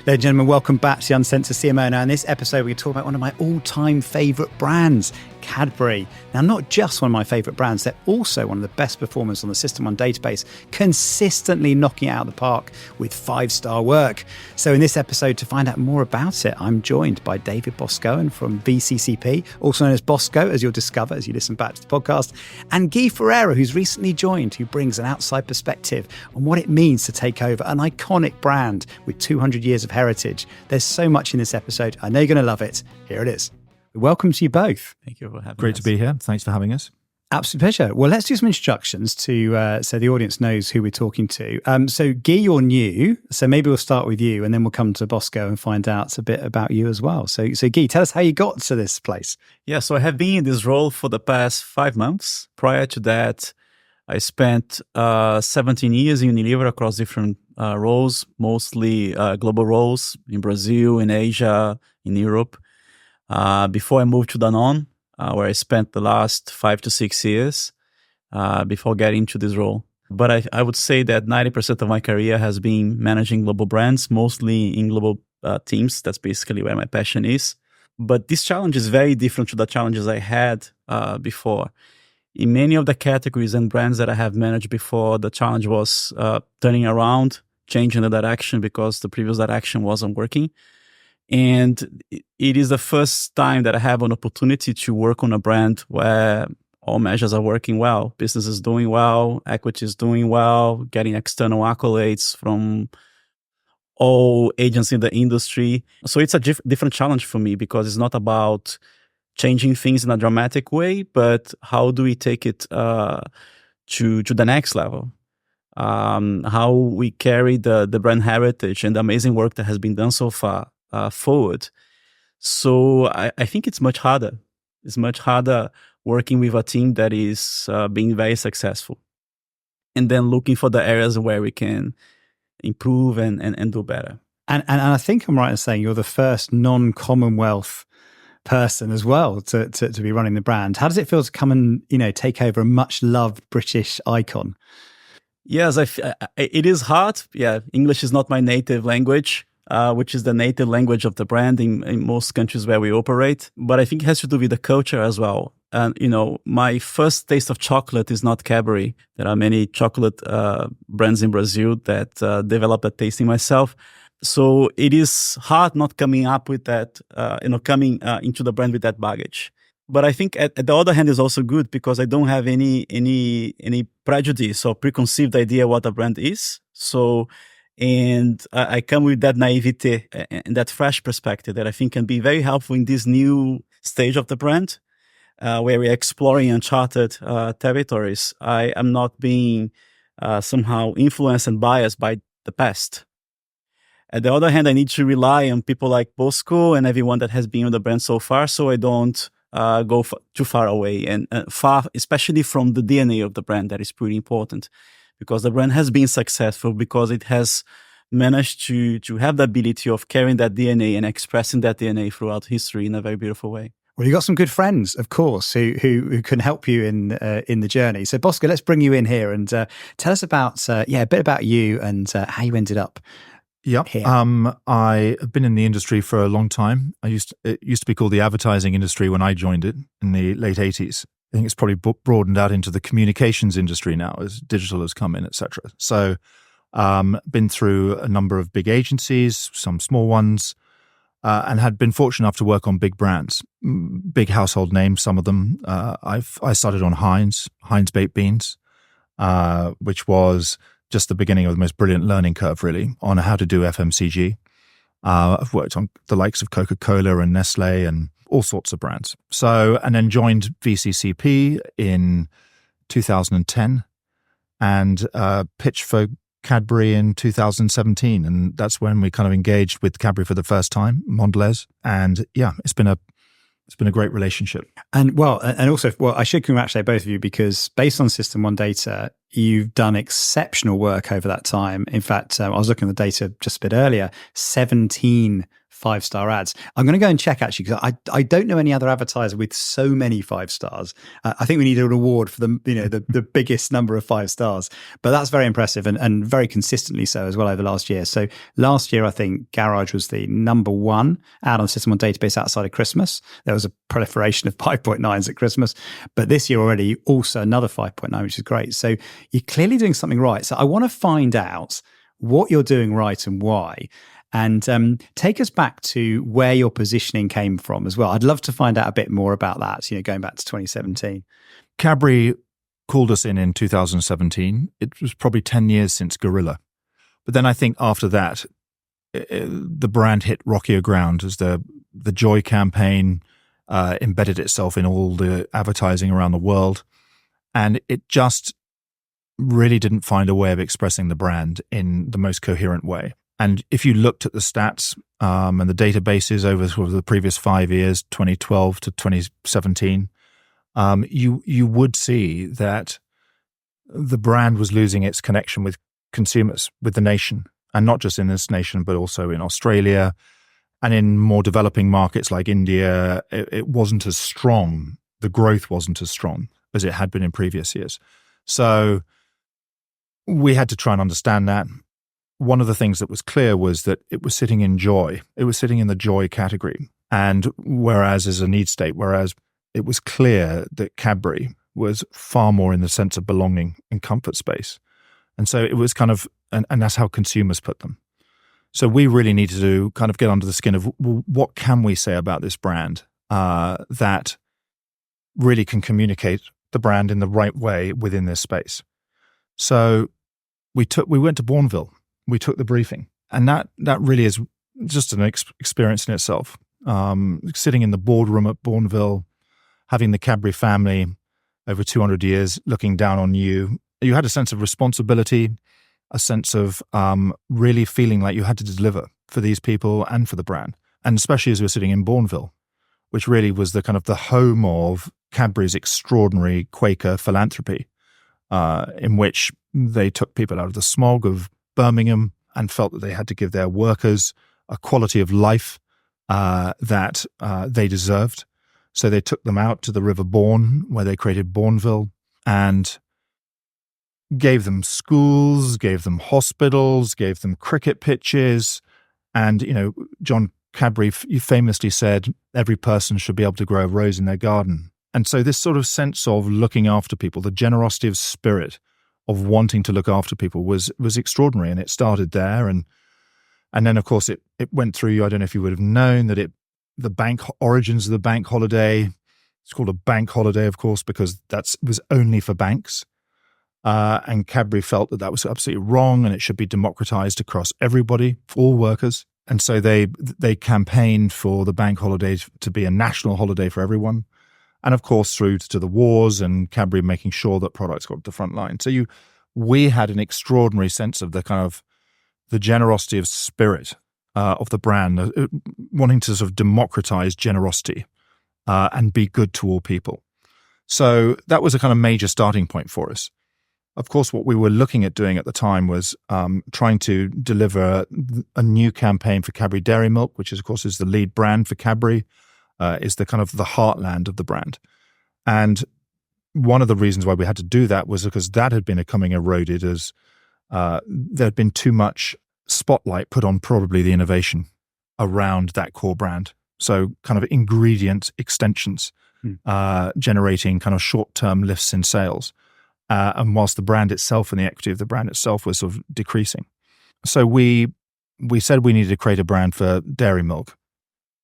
Ladies and gentlemen, welcome back to the Uncensored CMO. Now, in this episode, we're talking about one of my all-time favourite brands, Cadbury. Now, not just one of my favourite brands, they're also one of the best performers on the System 1 database, consistently knocking it out of the park with 5-star work. So in this episode, to find out more about it, I'm joined by David Boscawen from VCCP, also known as Bosco, as you'll discover as you listen back to the podcast, and Gui Ferreira, who's recently joined, who brings an outside perspective on what it means to take over an iconic brand with 200 years of heritage. There's so much in this episode. I know you're going to love it. Here it is. Welcome to you both. Thank you for having us. Great to be here. Thanks for having us. Absolute pleasure. Well, let's do some introductions to so the audience knows who we're talking to. So Guy, you're new, so maybe we'll start with you and then we'll come to Bosco and find out a bit about you as well. So Guy, tell us how you got to this place. Yeah, so I have been in this role for the past 5 months. Prior to that, I spent 17 years in Unilever across different roles, mostly global roles in Brazil, in Asia, in Europe. Before I moved to Danone, where I spent the last 5 to 6 years before getting into this role. But I would say that 90% of my career has been managing global brands, mostly in global teams. That's basically where my passion is. But this challenge is very different to the challenges I had before. In many of the categories and brands that I have managed before, the challenge was turning around, changing the direction because the previous direction wasn't working. And it is the first time that I have an opportunity to work on a brand where all measures are working well. Business is doing well, equity is doing well, getting external accolades from all agents in the industry. So it's a different challenge for me because it's not about changing things in a dramatic way, but how do we take it to the next level? How we carry the brand heritage and the amazing work that has been done so far forward. So I think it's much harder. It's much harder working with a team that is being very successful and then looking for the areas where we can improve and do better. And I think I'm right in saying you're the first non-Commonwealth person as well to be running the brand. How does it feel to come and take over a much loved British icon? Yes, it is hard. Yeah, English is not my native language, which is the native language of the brand in most countries where we operate. But I think it has to do with the culture as well. And my first taste of chocolate is not Cadbury. There are many chocolate brands in Brazil that developed that tasting myself. So it is hard not coming up with that, coming into the brand with that baggage. But I think at the other hand is also good because I don't have any prejudice or preconceived idea what a brand is. So, and I come with that naivete and that fresh perspective that I think can be very helpful in this new stage of the brand, where we're exploring uncharted territories. I am not being somehow influenced and biased by the past. At the other hand, I need to rely on people like Bosco and everyone that has been on the brand so far, so I don't go too far away and far, especially from the DNA of the brand. That is pretty important because the brand has been successful because it has managed to have the ability of carrying that DNA and expressing that DNA throughout history in a very beautiful way. Well, you've got some good friends, of course, who can help you in the journey. So, Bosco, let's bring you in here and tell us about a bit about you and how you ended up. Yep. Here. I've been in the industry for a long time. It used to be called the advertising industry when I joined it in the late 80s. I think it's probably broadened out into the communications industry now as digital has come in, etc. So, been through a number of big agencies, some small ones, and had been fortunate enough to work on big brands, big household names. Some of them. I started on Heinz baked beans, which was just the beginning of the most brilliant learning curve, really, on how to do FMCG. I've worked on the likes of Coca-Cola and Nestle and all sorts of brands. So, and then joined VCCP in 2010 and pitched for Cadbury in 2017. And that's when we kind of engaged with Cadbury for the first time, Mondelez. And yeah, it's been a great relationship. And also, I should congratulate both of you because based on System 1 data, you've done exceptional work over that time. In fact, I was looking at the data just a bit earlier, 17 5-star ads. I'm going to go and check actually, because I don't know any other advertiser with so many 5 stars. I think we need an award for the biggest number of 5 stars. But that's very impressive and very consistently so as well over last year. So last year, I think Garage was the number 1 ad on System 1 database outside of Christmas. There was a proliferation of 5.9s at Christmas, but this year already also another 5.9, which is great. So you're clearly doing something right. So I want to find out what you're doing right and why. And take us back to where your positioning came from as well. I'd love to find out a bit more about that, going back to 2017. Cadbury called us in 2017. It was probably 10 years since Gorilla. But then I think after that, the brand hit rockier ground as the Joy campaign embedded itself in all the advertising around the world. And it just really didn't find a way of expressing the brand in the most coherent way. And if you looked at the stats and the databases over sort of the previous 5 years, 2012 to 2017, you would see that the brand was losing its connection with consumers, with the nation, and not just in this nation, but also in Australia and in more developing markets like India. It wasn't as strong. The growth wasn't as strong as it had been in previous years. So we had to try and understand that. One of the things that was clear was that it was sitting in joy. It was sitting in the joy category. And whereas as a need state, whereas it was clear that Cadbury was far more in the sense of belonging and comfort space. And so it was kind of, and that's how consumers put them. So we really needed to kind of get under the skin of, well, what can we say about this brand that really can communicate the brand in the right way within this space. So we went to Bourneville. We took the briefing, and that really is just an experience in itself. Sitting in the boardroom at Bourneville, having the Cadbury family over 200 years looking down on you, you had a sense of responsibility, a sense of really feeling like you had to deliver for these people and for the brand. And especially as we were sitting in Bourneville, which really was the kind of the home of Cadbury's extraordinary Quaker philanthropy, in which they took people out of the smog of Birmingham and felt that they had to give their workers a quality of life that they deserved. So they took them out to the River Bourne, where they created Bourneville, and gave them schools, gave them hospitals, gave them cricket pitches. And, John Cadbury famously said, every person should be able to grow a rose in their garden. And so this sort of sense of looking after people, the generosity of spirit of wanting to look after people was extraordinary. And it started there. And then, of course, it went through, I don't know if you would have known that the origins of the bank holiday, it's called a bank holiday, of course, because was only for banks. And Cadbury felt that was absolutely wrong and it should be democratized across everybody, for all workers. And so they campaigned for the bank holiday to be a national holiday for everyone. And of course, through to the wars and Cadbury making sure that products got to the front line. So we had an extraordinary sense of the kind of the generosity of spirit of the brand, wanting to sort of democratize generosity and be good to all people. So that was a kind of major starting point for us. Of course, what we were looking at doing at the time was trying to deliver a new campaign for Cadbury Dairy Milk, which is, of course, is the lead brand for Cadbury, is the kind of the heartland of the brand. And one of the reasons why we had to do that was because that had been becoming eroded as there had been too much spotlight put on probably the innovation around that core brand. So kind of ingredient extensions generating kind of short-term lifts in sales. And whilst the brand itself and the equity of the brand itself was sort of decreasing. So we said we needed to create a brand for dairy milk.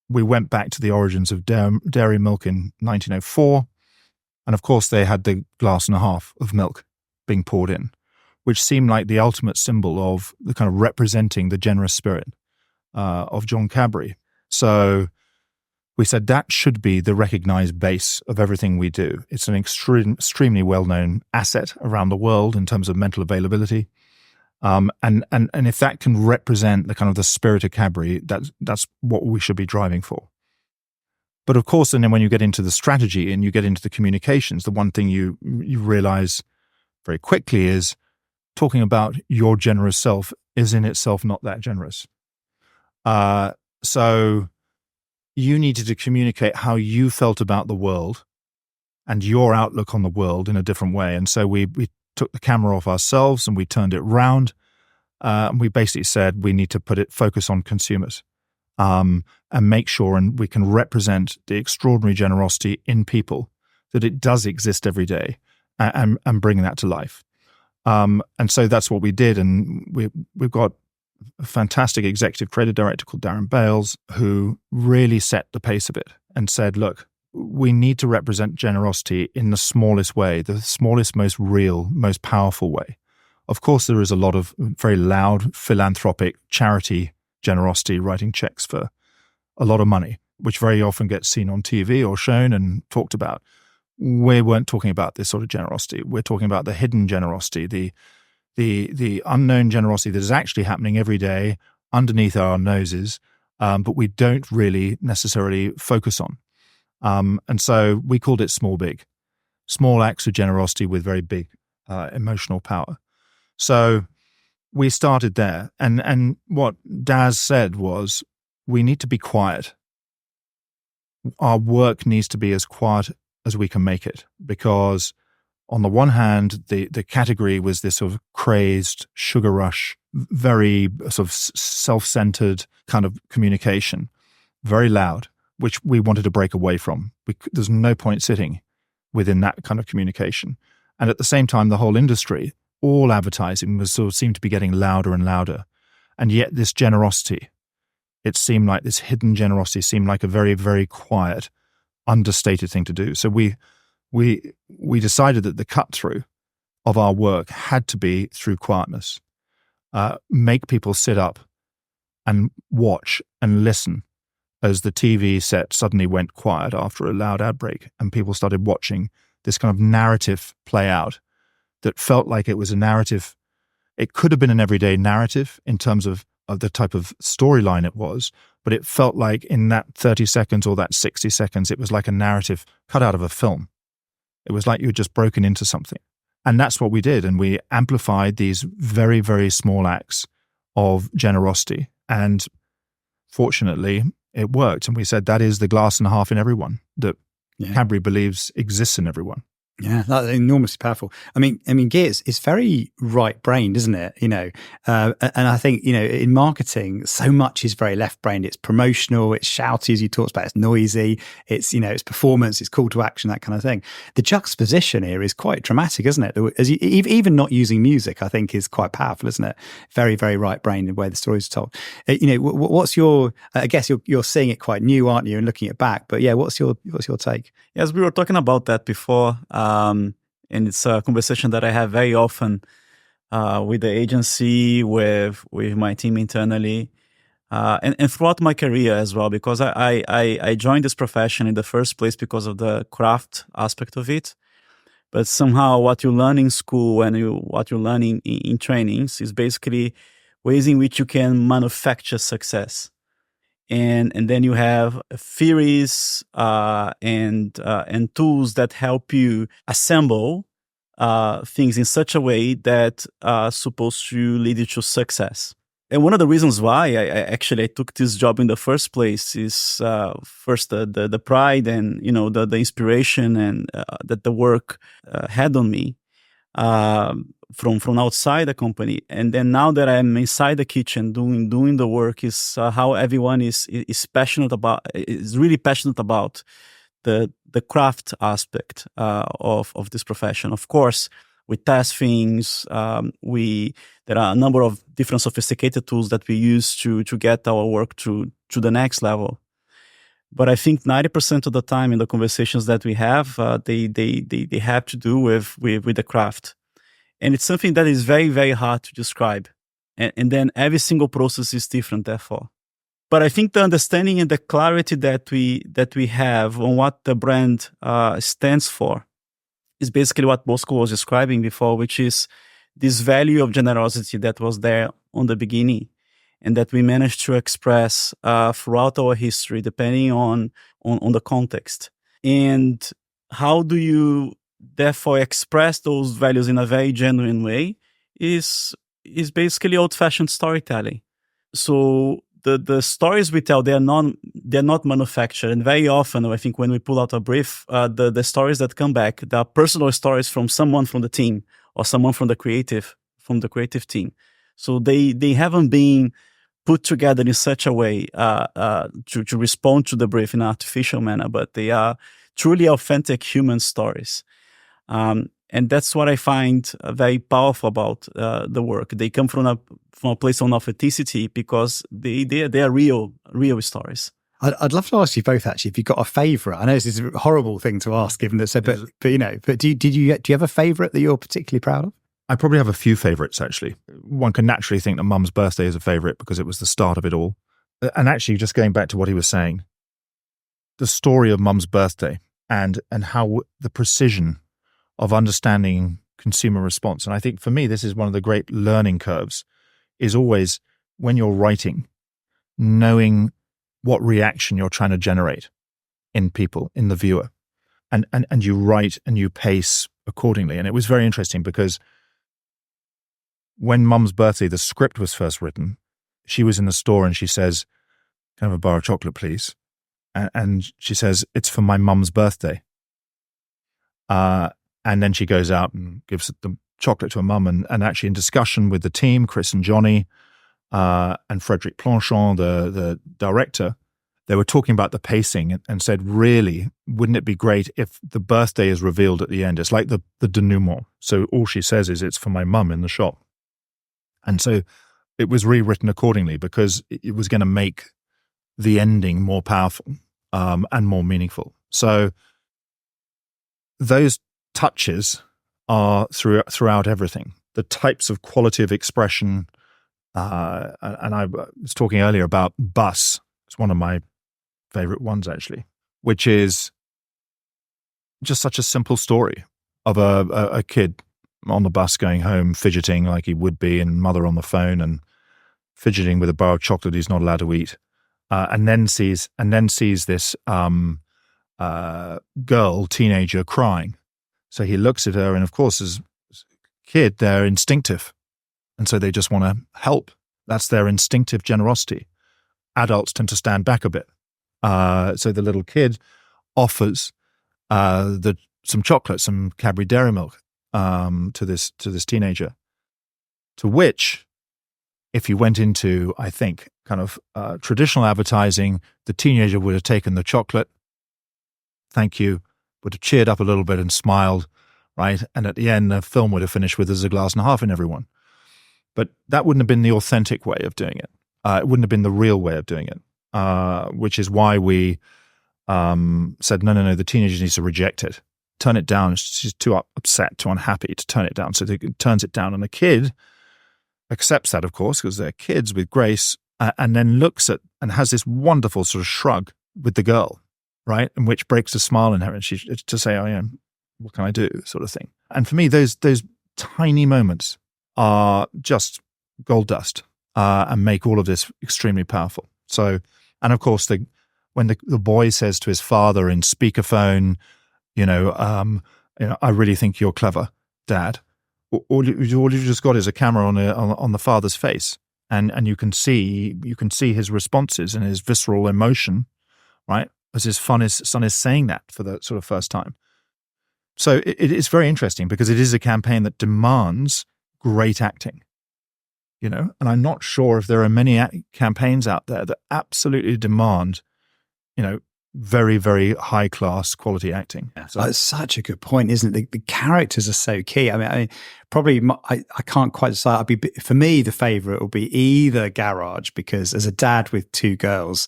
We went back to the origins of dairy milk in 1904. And of course, they had the glass and a half of milk being poured in, which seemed like the ultimate symbol of the kind of representing the generous spirit of John Cadbury. So we said that should be the recognized base of everything we do. It's an extremely well-known asset around the world in terms of mental availability. And if that can represent the kind of the spirit of Cadbury, that's what we should be driving for. But of course, and then when you get into the strategy and you get into the communications, the one thing you realize very quickly is talking about your generous self is in itself not that generous. So you needed to communicate how you felt about the world and your outlook on the world in a different way. And so we took the camera off ourselves and we turned it round. And we basically said we need to focus on consumers and make sure and we can represent the extraordinary generosity in people, that it does exist every day, and bring that to life. And so that's what we did. And we've got a fantastic executive creative director called Darren Bales, who really set the pace a bit and said, look, we need to represent generosity in the smallest way, the smallest, most real, most powerful way. Of course, there is a lot of very loud, philanthropic, charity generosity, writing checks for a lot of money, which very often gets seen on TV or shown and talked about. We weren't talking about this sort of generosity. We're talking about the hidden generosity, the unknown generosity that is actually happening every day underneath our noses, but we don't really necessarily focus on. And so we called it small, big. Small acts of generosity with very big emotional power. So we started there. And what Daz said was, we need to be quiet. Our work needs to be as quiet as we can make it, because on the one hand, the category was this sort of crazed sugar rush, very sort of self-centered kind of communication, very loud, which we wanted to break away from. There's no point sitting within that kind of communication. And at the same time, the whole industry, all advertising was sort of seemed to be getting louder and louder. And yet this generosity, it seemed like this hidden generosity seemed like a very, very quiet, understated thing to do. So we decided that the cut through of our work had to be through quietness. Make people sit up and watch and listen as the TV set suddenly went quiet after a loud ad break, and people started watching this kind of narrative play out that felt like it was a narrative. It could have been an everyday narrative in terms of the type of storyline it was, but it felt like in that 30 seconds or that 60 seconds, it was like a narrative cut out of a film. It was like you had just broken into something. And that's what we did. And we amplified these very, very small acts of generosity. And fortunately, it worked. And we said that is the glass and a half in everyone that Cadbury believes exists in everyone. Yeah, that's enormously powerful. I mean, Gui, it's very right-brained, isn't it? And I think, in marketing, so much is very left-brained. It's promotional, it's shouty, as you talked about, it's noisy, it's, it's performance, it's call to action, that kind of thing. The juxtaposition here is quite dramatic, isn't it? Even not using music, I think, is quite powerful, isn't it? Very, very right-brained in the way the stories are told. What's your? I guess you're seeing it quite new, aren't you, and looking it back. But yeah, what's your take? Yes, we were talking about that before. And it's a conversation that I have very often with the agency, with my team internally, and throughout my career as well, because I joined this profession in the first place because of the craft aspect of it. But somehow what you learn in school and what you learn in trainings is basically ways in which you can manufacture success. And then you have theories and tools that help you assemble things in such a way that are supposed to lead you to success. And one of the reasons why I took this job in the first place is first the pride and the inspiration and that the work had on me. From outside the company, and then now that I'm inside the kitchen doing the work, is how everyone is really passionate about the craft aspect of this profession. Of course, we test things. There are a number of different sophisticated tools that we use to get our work to the next level. But I think 90% of the time in the conversations that we have, they have to do with the craft. And it's something that is very, very hard to describe. And then every single process is different, therefore. But I think the understanding and the clarity that we have on what the brand stands for is basically what Bosco was describing before, which is this value of generosity that was there on the beginning and that we managed to express throughout our history, depending on the context. And how do you therefore express those values in a very genuine way is basically old-fashioned storytelling. So the stories we tell, they're not manufactured, and very often I think when we pull out a brief, the stories that come back, they are personal stories from someone from the team or someone from the creative team. So they haven't been put together in such a way to respond to the brief in an artificial manner, but they are truly authentic human stories. And that's what I find very powerful about the work. They come from a place of authenticity because they are real stories. I'd love to ask you both, actually, if you've got a favourite. I know this is a horrible thing to ask, given that, but do you have a favourite that you're particularly proud of? I probably have a few favourites, actually. One can naturally think that Mum's birthday is a favourite because it was the start of it all. And actually, just going back to what he was saying, the story of Mum's birthday and how the precision of understanding consumer response. And I think for me, this is one of the great learning curves, is always when you're writing, knowing what reaction you're trying to generate in people, in the viewer. And you write and you pace accordingly. And it was very interesting because when Mum's birthday, the script was first written, she was in the store and she says, "Can I have a bar of chocolate, please?" And she says, "It's for my mum's birthday." And then she goes out and gives the chocolate to her mum. And actually in discussion with the team, Chris and Johnny, and Frederic Planchon, the director, they were talking about the pacing and said, really, wouldn't it be great if the birthday is revealed at the end? It's like the denouement. So all she says is, "It's for my mum," in the shop. And so it was rewritten accordingly because it was going to make the ending more powerful and more meaningful. So those touches are throughout everything. The types of quality of expression, and I was talking earlier about bus. It's one of my favorite ones, actually, which is just such a simple story of a kid on the bus going home, fidgeting like he would be, and mother on the phone and fidgeting with a bar of chocolate he's not allowed to eat, and then sees this girl, teenager, crying. So he looks at her, and of course, as a kid, they're instinctive, and so they just want to help. That's their instinctive generosity. Adults tend to stand back a bit. So the little kid offers some chocolate, some Cadbury Dairy Milk, to this teenager, to which, if you went into, I think, kind of traditional advertising, the teenager would have taken the chocolate, thank you, would have cheered up a little bit and smiled, right? And at the end, the film would have finished with "There's a glass and a half in everyone." But that wouldn't have been the authentic way of doing it. It wouldn't have been the real way of doing it, which is why we said, no, the teenager needs to reject it. Turn it down. She's too upset, too unhappy to turn it down. So it turns it down. And the kid accepts that, of course, because they're kids, with grace, and then looks at and has this wonderful sort of shrug with the girl, right? And which breaks a smile in her. And she to say, "Oh, yeah, what can I do?" sort of thing. And for me, those tiny moments are just gold dust, and make all of this extremely powerful. So, and of course, when the boy says to his father in speakerphone, "I really think you're clever, Dad." All you've just got is a camera on the father's face, and you can see his responses and his visceral emotion, right, as his son is saying that for the sort of first time. So it is very interesting because it is a campaign that demands great acting, and I'm not sure if there are many campaigns out there that absolutely demand, very, very high class quality acting. So it's such a good point, isn't it? The characters are so key. I mean, probably I can't quite decide. For me, the favorite will be either Garage, because as a dad with two girls,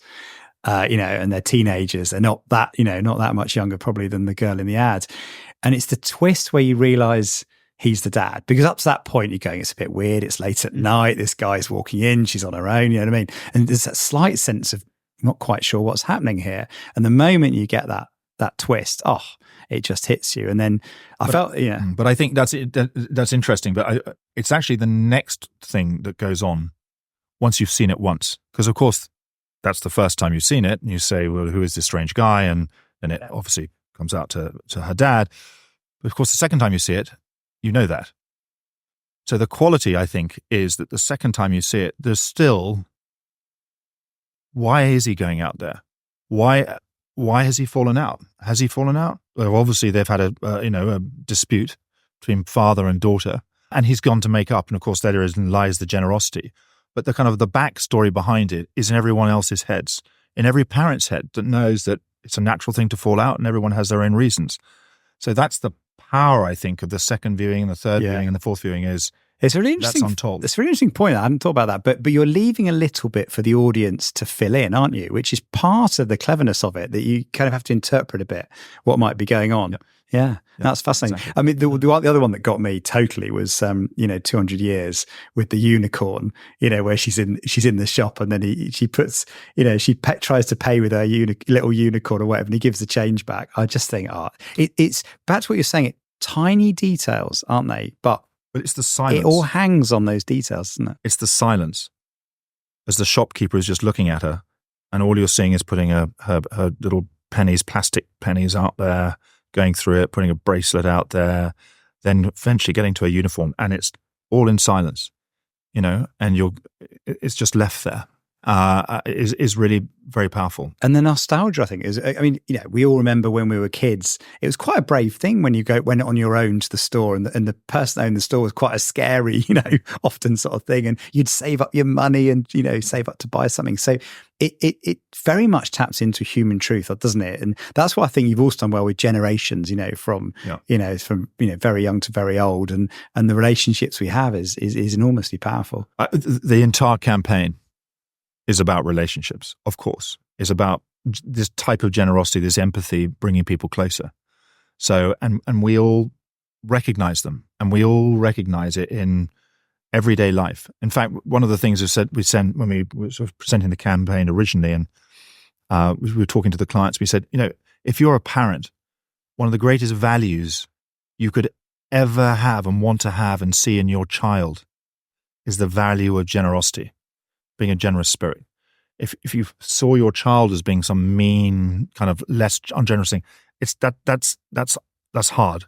and they're teenagers, they're not that much younger probably than the girl in the ad. And it's the twist where you realize he's the dad, because up to that point you're going, it's a bit weird. It's late at night. This guy's walking in, she's on her own. You know what I mean? And there's that slight sense of not quite sure what's happening here. And the moment you get that twist, it just hits you. And then But I think that's interesting. But it's actually the next thing that goes on once you've seen it once. Because of course, that's the first time you've seen it. And you say, well, who is this strange guy? And then it obviously comes out to her dad. But of course, the second time you see it, you know that. So the quality, I think, is that the second time you see it, there's still why is he going out there? Why has he fallen out? Has he fallen out? Well, obviously they've had a dispute between father and daughter, and he's gone to make up. And of course, therein lies the generosity. But the backstory behind it is in everyone else's heads, in every parent's head that knows that it's a natural thing to fall out, and everyone has their own reasons. So that's the power, I think, of the second viewing and the third viewing and the fourth viewing is. It's really interesting. That's untold. It's a really interesting point. I hadn't thought about that, but you're leaving a little bit for the audience to fill in, aren't you? Which is part of the cleverness of it, that you kind of have to interpret a bit what might be going on. Yeah, that's fascinating. Exactly. I mean, the other one that got me totally was 200 Years with the unicorn. Where she's in the shop, and then she puts, she tries to pay with her little unicorn or whatever, and he gives the change back. I just think, it's back to what you're saying. Tiny details, aren't they? But it's the silence. It all hangs on those details, isn't it? It's the silence. As the shopkeeper is just looking at her, and all you're seeing is putting her little pennies, plastic pennies out there, going through it, putting a bracelet out there, then eventually getting to a uniform, and it's all in silence, and it's just left there. Is really very powerful. And the nostalgia, I think, is, we all remember when we were kids, it was quite a brave thing when you went on your own to the store, and the person that owned the store was quite a scary, often sort of thing. And you'd save up your money and, save up to buy something. So it very much taps into human truth, doesn't it? And that's why I think you've also done well with generations, from very young to very old. And the relationships we have is enormously powerful. The entire campaign is about relationships, of course. It's about this type of generosity, this empathy, bringing people closer. So, and we all recognize them, and we all recognize it in everyday life. In fact, one of the things we said when we were sort of presenting the campaign originally, and we were talking to the clients, we said, if you're a parent, one of the greatest values you could ever have and want to have and see in your child is the value of generosity. Being a generous spirit. If you saw your child as being some mean, kind of less ungenerous thing, it's that's hard.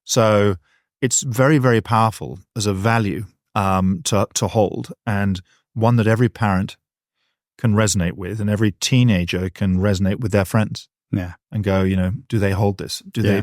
So it's very, very powerful as a value to hold, and one that every parent can resonate with, and every teenager can resonate with their friends. Yeah. And go, do they hold this?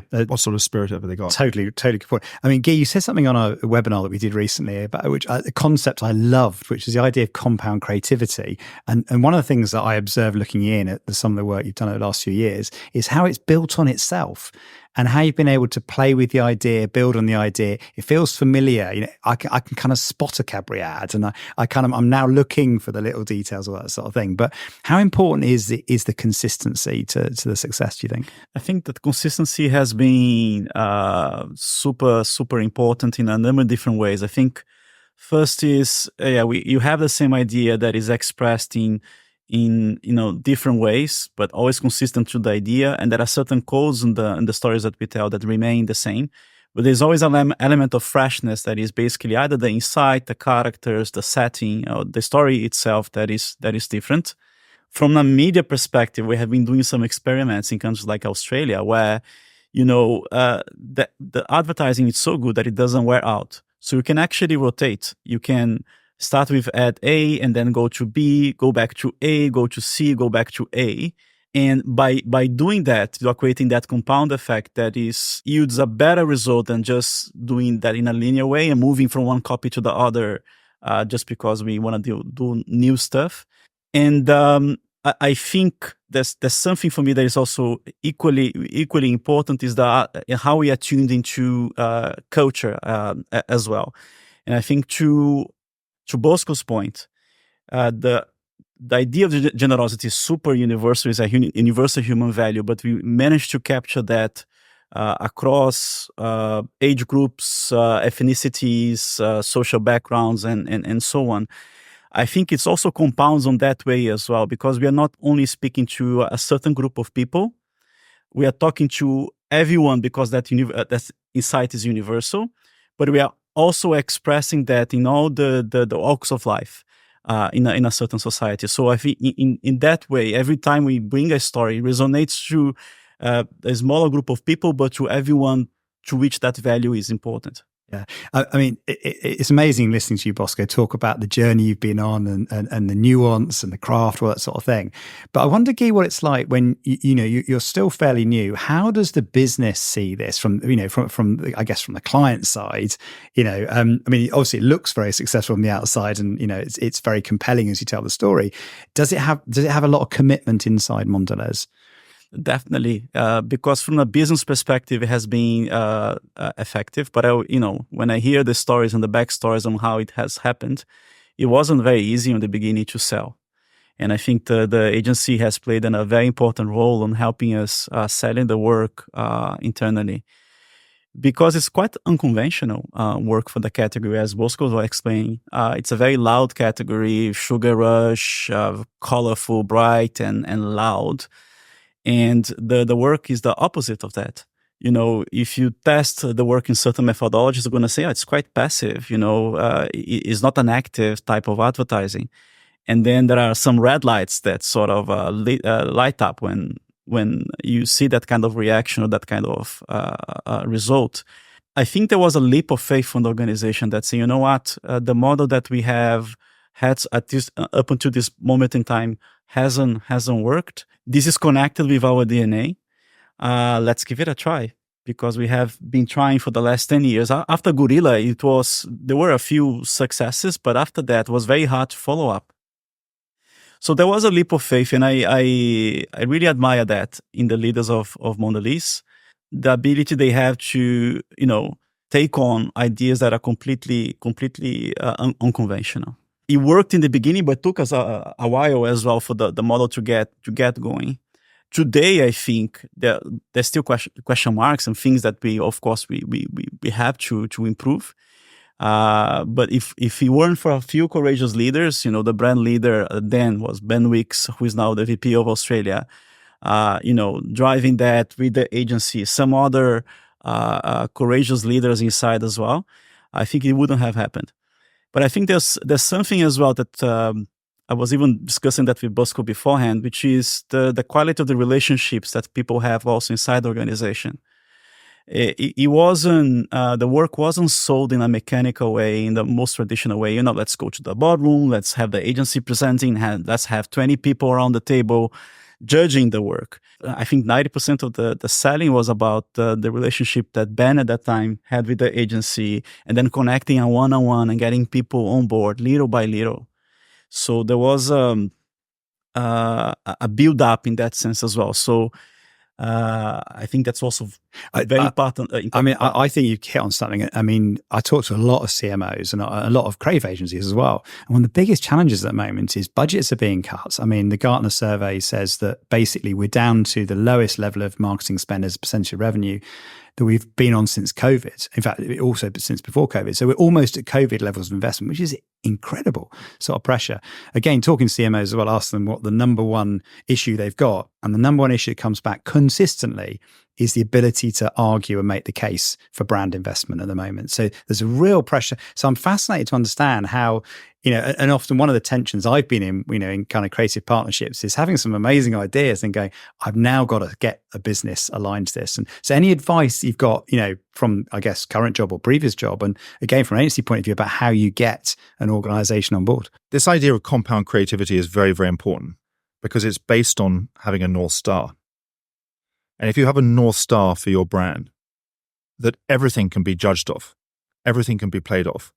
What sort of spirit have they got? Totally good point. I mean, Gui, you said something on a webinar that we did recently about a concept I loved, which is the idea of compound creativity. And one of the things that I observed looking in at some of the work you've done over the last few years is how it's built on itself, and how you've been able to play with the idea, build on the idea. It feels familiar. I can kind of spot a Cadbury ad, and I'm now looking for the little details of that sort of thing. But how important is the consistency to the success, do you think? I think that consistency has been super, super important in a number of different ways. I think first is, you have the same idea that is expressed in different ways, but always consistent to the idea. And there are certain codes in the stories that we tell that remain the same. But there's always an element of freshness that is basically either the insight, the characters, the setting, or the story itself that is different. From a media perspective, we have been doing some experiments in countries like Australia where, the advertising is so good that it doesn't wear out. So you can actually rotate. You can start with ad A and then go to B, go back to A, go to C, go back to A. And by doing that, you are creating that compound effect that yields a better result than just doing that in a linear way and moving from one copy to the other just because we want to do new stuff. And I think there's something for me that is also equally important is how we are tuned into culture as well. And I think to Bosco's point, the idea of generosity is super universal, is a universal human value, but we managed to capture that across age groups, ethnicities, social backgrounds, and so on. I think it's also compounds on that way as well, because we are not only speaking to a certain group of people, we are talking to everyone because that insight is universal, but we are also expressing that in all the walks of life in a certain society. So I think in that way, every time we bring a story, it resonates to a smaller group of people, but to everyone to which that value is important. Yeah. I mean, it's amazing listening to you, Bosco, talk about the journey you've been on and the nuance and the craft, all that sort of thing. But I wonder, Guy, what it's like when, you're still fairly new. How does the business see this from I guess, from the client side? I mean, obviously it looks very successful from the outside and, it's very compelling as you tell the story. Does it have a lot of commitment inside Mondelez? Definitely, because from a business perspective, it has been effective. But when I hear the stories and the backstories on how it has happened, it wasn't very easy in the beginning to sell. And I think the agency has played a very important role in helping us selling the work internally, because it's quite unconventional work for the category, as Bosco was explaining. It's a very loud category, sugar rush, colorful, bright, and loud. And the work is the opposite of that. If you test the work in certain methodologies, you're going to say, it's quite passive. It's not an active type of advertising. And then there are some red lights that sort of light up when you see that kind of reaction or that kind of result. I think there was a leap of faith from the organization that saying, the model that we have had at least up until this moment in time hasn't worked. This is connected with our DNA. Let's give it a try, because we have been trying for the last 10 years. After Gorilla, there were a few successes, but after that it was very hard to follow up. So there was a leap of faith, and I really admire that in the leaders of Mondelez, the ability they have to, take on ideas that are completely unconventional. It worked in the beginning, but took us a while as well for the model to get going. Today, I think there's still question marks and things that we have to improve. But if it weren't for a few courageous leaders, the brand leader then was Ben Wicks, who is now the VP of Australia, driving that with the agency, some other courageous leaders inside as well, I think it wouldn't have happened. But I think there's something as well that I was even discussing that with Bosco beforehand, which is the quality of the relationships that people have also inside the organization. It wasn't, the work wasn't sold in a mechanical way, in the most traditional way. Let's go to the boardroom, let's have the agency presenting, let's have 20 people around the table judging the work. I think 90% of the selling was about the relationship that Ben at that time had with the agency, and then connecting a one-on-one and getting people on board little by little. So there was a build-up in that sense as well. So I think that's also very important. I think you've hit on something. I mean, I talk to a lot of CMOs and a lot of creative agencies as well. And one of the biggest challenges at the moment is budgets are being cut. I mean, the Gartner survey says that basically we're down to the lowest level of marketing spend as a percentage of revenue that we've been on since COVID. In fact, also since before COVID. So we're almost at COVID levels of investment, which is incredible sort of pressure. Again, talking to CMOs as well, ask them what the number one issue they've got. And the number one issue that comes back consistently is the ability to argue and make the case for brand investment at the moment. So there's a real pressure. So I'm fascinated to understand how, and often one of the tensions I've been in, in kind of creative partnerships is having some amazing ideas and going, I've now got to get a business aligned to this. And so any advice you've got, from, I guess, current job or previous job, and again, from an agency point of view, about how you get an organization on board? This idea of compound creativity is very, very important because it's based on having a North Star. And if you have a North Star for your brand, that everything can be judged off, everything can be played off,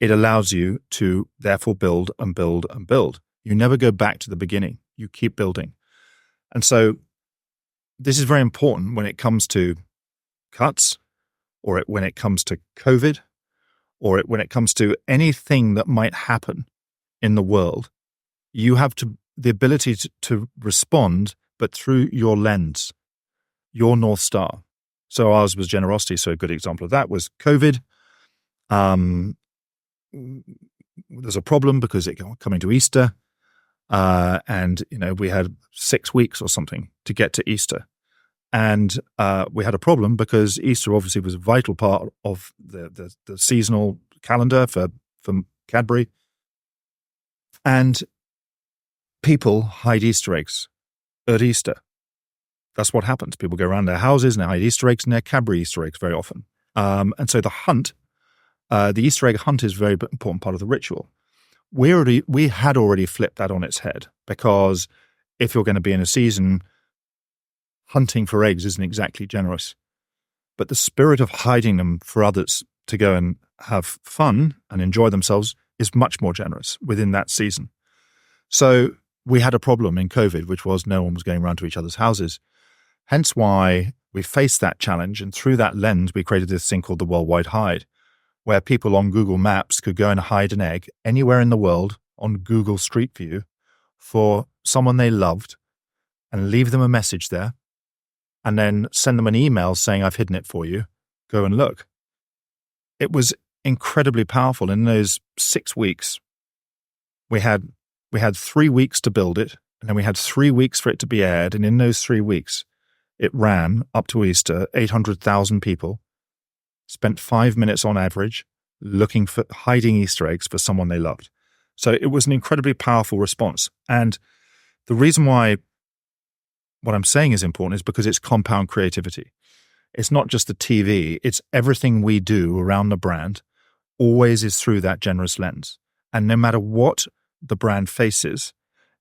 it allows you to therefore build and build and build. You never go back to the beginning. You keep building. And so this is very important when it comes to cuts, or when it comes to COVID, or when it comes to anything that might happen in the world. You have the ability to respond, but through your lens, your North Star. So ours was generosity. So a good example of that was COVID. There's a problem because it coming to Easter, and we had 6 weeks or something to get to Easter, and we had a problem because Easter obviously was a vital part of the seasonal calendar for Cadbury, and people hide Easter eggs at Easter. That's what happens. People go around their houses and they hide Easter eggs, and they're Cadbury Easter eggs very often. And so the hunt The Easter egg hunt is a very important part of the ritual. We had already flipped that on its head, because if you're going to be in a season, hunting for eggs isn't exactly generous. But the spirit of hiding them for others to go and have fun and enjoy themselves is much more generous within that season. So we had a problem in COVID, which was no one was going around to each other's houses. Hence why we faced that challenge. And through that lens, we created this thing called the Worldwide Hide, where people on Google Maps could go and hide an egg anywhere in the world on Google Street View for someone they loved and leave them a message there, and then send them an email saying, I've hidden it for you. Go and look. It was incredibly powerful. In those 6 weeks, we had 3 weeks to build it, and then we had 3 weeks for it to be aired. And in those 3 weeks, it ran up to Easter, 800,000 people, spent 5 minutes on average looking for hiding Easter eggs for someone they loved. So it was an incredibly powerful response. And the reason why what I'm saying is important is because it's compound creativity. It's not just the TV, it's everything we do around the brand always is through that generous lens. And no matter what the brand faces,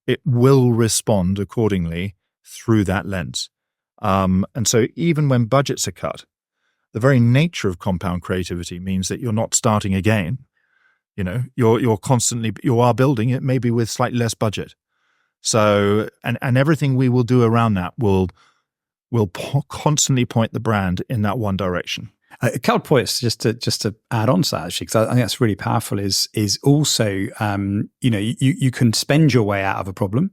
it will respond accordingly through that lens. And so even when budgets are cut, the very nature of compound creativity means that you're not starting again. You are building it, maybe with slightly less budget. So, and everything we will do around that will constantly point the brand in that one direction. A couple of points just to add on to that, actually, because I think that's really powerful. Is also you can spend your way out of a problem,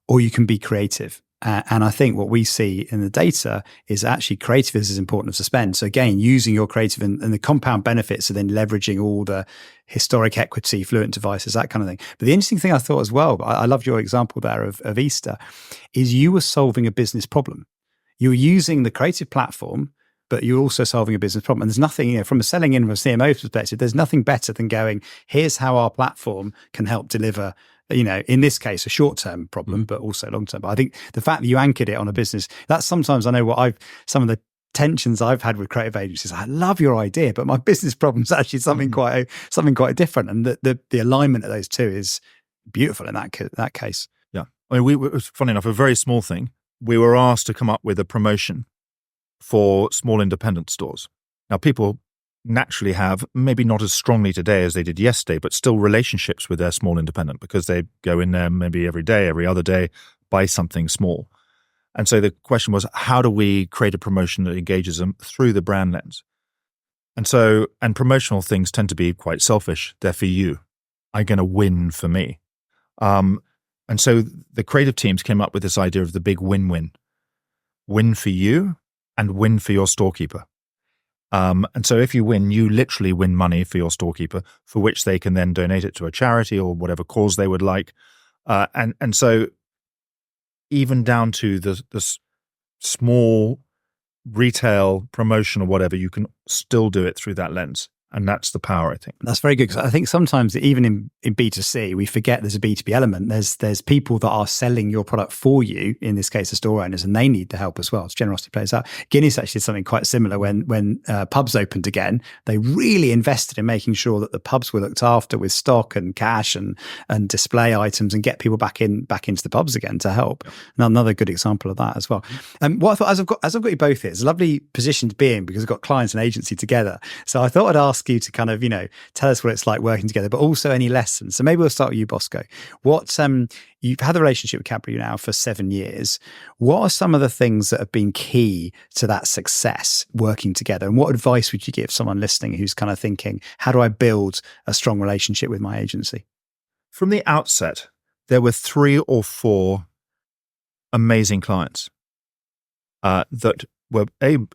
or you can be creative. And I think what we see in the data is actually creative is as important as the spend. So again, using your creative and the compound benefits of then leveraging all the historic equity, fluent devices, that kind of thing. But the interesting thing I thought as well, I loved your example there of Easter, is you were solving a business problem. You were using the creative platform, but you're also solving a business problem. And there's nothing, from a selling in from a CMO perspective, there's nothing better than going, here's how our platform can help deliver, in this case, a short-term problem, but also long-term. But I think the fact that you anchored it on a business, that's sometimes, I know some of the tensions I've had with creative agencies. I love your idea, but my business problem is actually something quite different. And the alignment of those two is beautiful in that case. Yeah. I mean, it was funny enough, a very small thing. We were asked to come up with a promotion for small independent stores. Now, people naturally have, maybe not as strongly today as they did yesterday, but still relationships with their small independent, because they go in there maybe every day, every other day, buy something small. And so the question was, how do we create a promotion that engages them through the brand lens? And promotional things tend to be quite selfish. They're for you. I'm going to win for me. And so the creative teams came up with this idea of the big win-win. Win for you and win for your storekeeper. And so if you win, you literally win money for your storekeeper, for which they can then donate it to a charity or whatever cause they would like. And so even down to the small retail promotion or whatever, you can still do it through that lens. And that's the power, I think. That's very good, because I think sometimes even in B2C, we forget there's a B2B element. There's people that are selling your product for you, in this case, the store owners, and they need the help as well. So generosity plays out. Guinness actually did something quite similar when pubs opened again. They really invested in making sure that the pubs were looked after with stock and cash and display items, and get people back into the pubs again to help. And another good example of that as well. What I thought, as I've got you both here, it's a lovely position to be in, because I've got clients and agency together. So I thought I'd ask you to kind of, tell us what it's like working together, but also any lessons. So maybe we'll start with you, Bosco. You've had a relationship with Cadbury now for 7 years. What are some of the things that have been key to that success working together? And what advice would you give someone listening who's kind of thinking, how do I build a strong relationship with my agency? From the outset, there were 3 or 4 amazing clients that were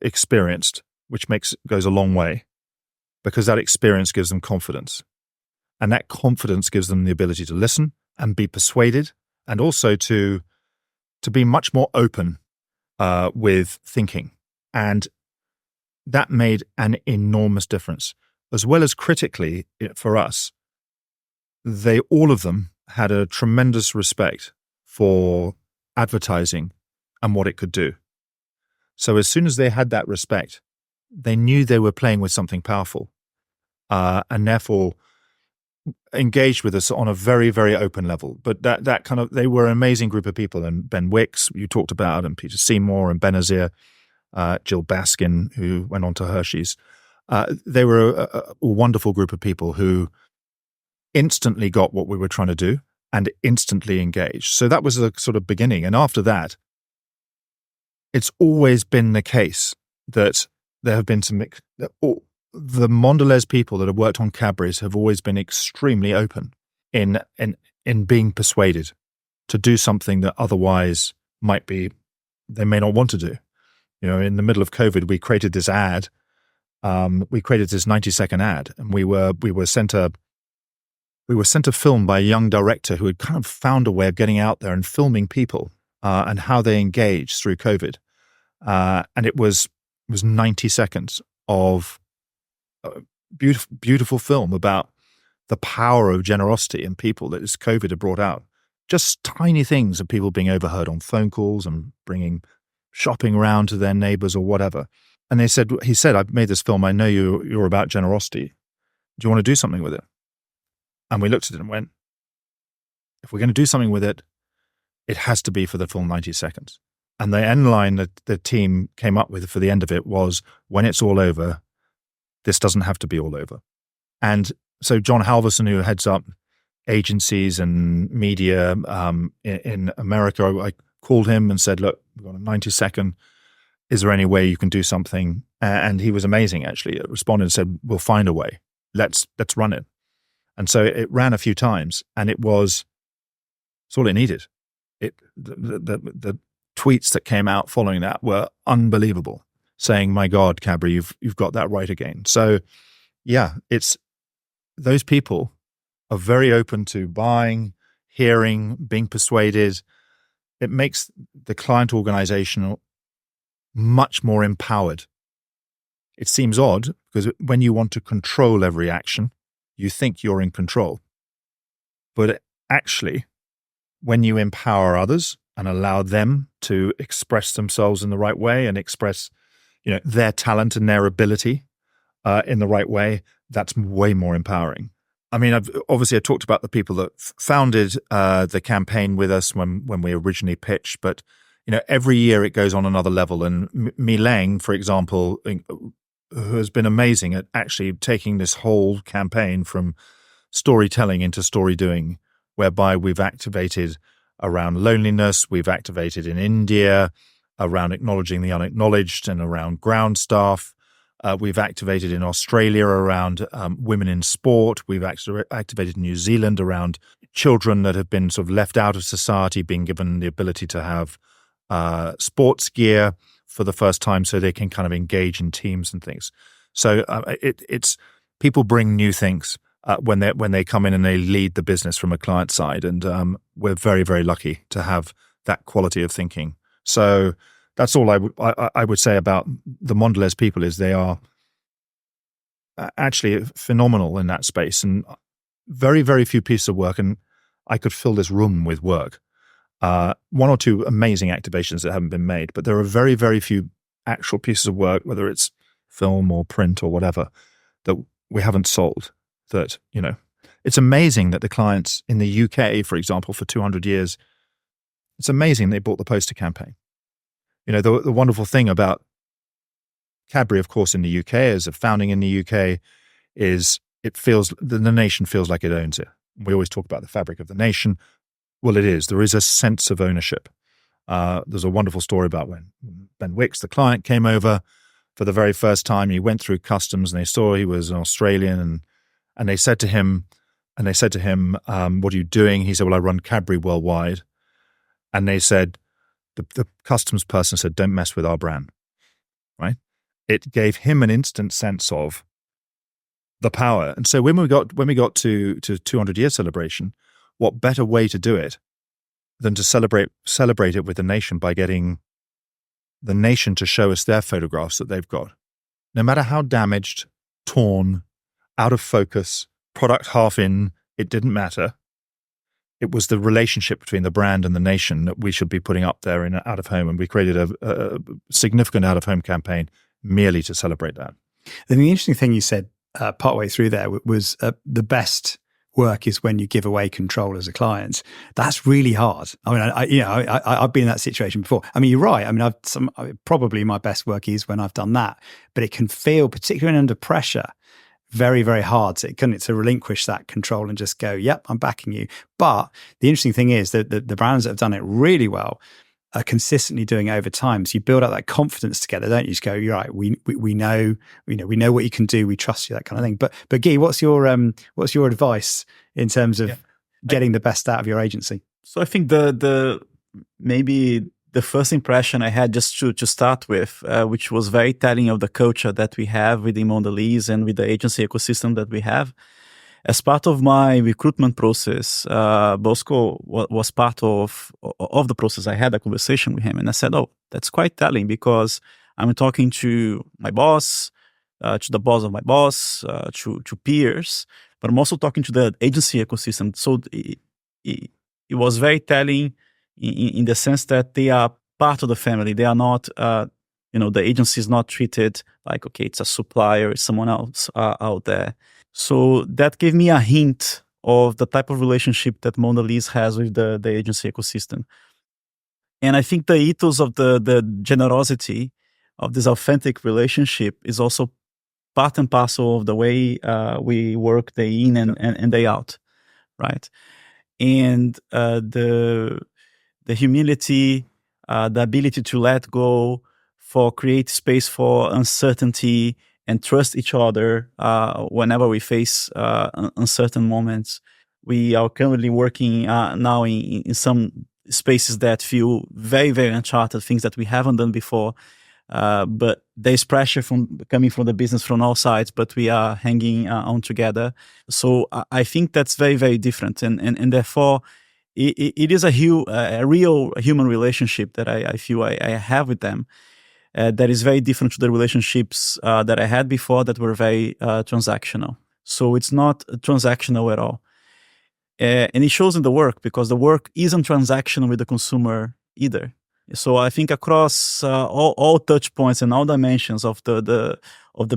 experienced, which goes a long way, because that experience gives them confidence. And that confidence gives them the ability to listen and be persuaded, and also to be much more open with thinking. And that made an enormous difference. As well as critically for us, all of them had a tremendous respect for advertising and what it could do. So as soon as they had that respect, they knew they were playing with something powerful. and therefore engaged with us on a very, very open level. But that kind of, they were an amazing group of people. And Ben Wicks, you talked about, and Peter Seymour and Benazir, Jill Baskin, who went on to Hershey's. They were a wonderful group of people who instantly got what we were trying to do and instantly engaged. So that was a sort of beginning. And after that, it's always been the case that there have been some, the Mondelez people that have worked on Cadbury's have always been extremely open in being persuaded to do something that otherwise they may not want to do. You know, in the middle of COVID, we created this ad. We created this 90-second ad, and we were sent a film by a young director who had kind of found a way of getting out there and filming people and how they engaged through COVID. And it was 90 seconds of beautiful film about the power of generosity in people that this COVID had brought out. Just tiny things of people being overheard on phone calls and bringing shopping around to their neighbors or whatever. And he said, I've made this film. I know you're about generosity. Do you want to do something with it? And we looked at it and went, if we're going to do something with it, it has to be for the full 90 seconds. And the end line that the team came up with for the end of it was, when it's all over, this doesn't have to be all over. And so John Halverson, who heads up agencies and media in America, I called him and said, look, we've got a 90-second. Is there any way you can do something? And he was amazing, actually. It responded and said, we'll find a way. Let's run it. And so it ran a few times, and it's all it needed. The tweets that came out following that were unbelievable, saying, my God, Cadbury, you've got that right again. So yeah, it's those people are very open to buying, hearing, being persuaded. It makes the client organization much more empowered. It seems odd because when you want to control every action, you think you're in control. But actually, when you empower others and allow them to express themselves in the right way and express, their talent and their ability in the right way, that's way more empowering. I mean, I talked about the people that founded the campaign with us when we originally pitched, but every year it goes on another level. And Mi Leng, for example, who has been amazing at actually taking this whole campaign from storytelling into story doing, whereby we've activated around loneliness, we've activated in India around acknowledging the unacknowledged and around ground staff. We've activated in Australia around women in sport. We've activated in New Zealand around children that have been sort of left out of society, being given the ability to have sports gear for the first time so they can kind of engage in teams and things. So it's people bring new things when they come in and they lead the business from a client side. And we're very, very lucky to have that quality of thinking. So that's all I would say about the Mondelez people is they are actually phenomenal in that space, and very, very few pieces of work. And I could fill this room with work. One or two amazing activations that haven't been made, but there are very, very few actual pieces of work, whether it's film or print or whatever, that we haven't sold. That, it's amazing that the clients in the UK, for example, for 200 years, it's amazing they bought the poster campaign. The wonderful thing about Cadbury, of course, in the UK, as a founding in the UK, is the nation feels like it owns it. We always talk about the fabric of the nation. Well, it is. There is a sense of ownership. There's a wonderful story about when Ben Wicks, the client, came over for the very first time. He went through customs and they saw he was an Australian, and they said to him, what are you doing? He said, well, I run Cadbury worldwide. And they said, the customs person said, don't mess with our brand, right? It gave him an instant sense of the power. And so when we got to 200-year celebration, what better way to do it than to celebrate it with the nation by getting the nation to show us their photographs that they've got. No matter how damaged, torn, out of focus, product half in, it didn't matter. It was the relationship between the brand and the nation that we should be putting up there in out of home. And we created a significant out of home campaign merely to celebrate that. Then the interesting thing you said partway through there was the best work is when you give away control as a client. That's really hard. I mean, I've been in that situation before. I mean, you're right. I mean, probably my best work is when I've done that, but it can feel, particularly under pressure, very, very hard to relinquish that control and just go, yep, I'm backing you. But the interesting thing is that the brands that have done it really well are consistently doing it over time. So you build up that confidence together, don't you? Just go, you're right. We know what you can do. We trust you, that kind of thing. But Guy, what's your advice in terms of getting the best out of your agency? So I think the maybe the first impression I had just to start with, which was very telling of the culture that we have within Mondelez and with the agency ecosystem that we have. As part of my recruitment process, Bosco was part of the process. I had a conversation with him and I said, oh, that's quite telling because I'm talking to my boss, to the boss of my boss, to peers, but I'm also talking to the agency ecosystem. So it was very telling in the sense that they are part of the family. They are not, the agency is not treated like, okay, it's a supplier, it's someone else out there. So that gave me a hint of the type of relationship that Mondelez has with the agency ecosystem. And I think the ethos of the generosity of this authentic relationship is also part and parcel of the way we work day in and day out, right? And the humility, the ability to let go, for create space for uncertainty and trust each other whenever we face uncertain moments. We are currently working now in some spaces that feel very, very uncharted, things that we haven't done before. But there's pressure coming from the business from all sides, but we are hanging on together. So I think that's very, very different. And therefore, it is a real human relationship that I feel I have with them. That is very different to the relationships that I had before that were very transactional. So it's not transactional at all. And it shows in the work because the work isn't transactional with the consumer either. So I think across all touch points and all dimensions of the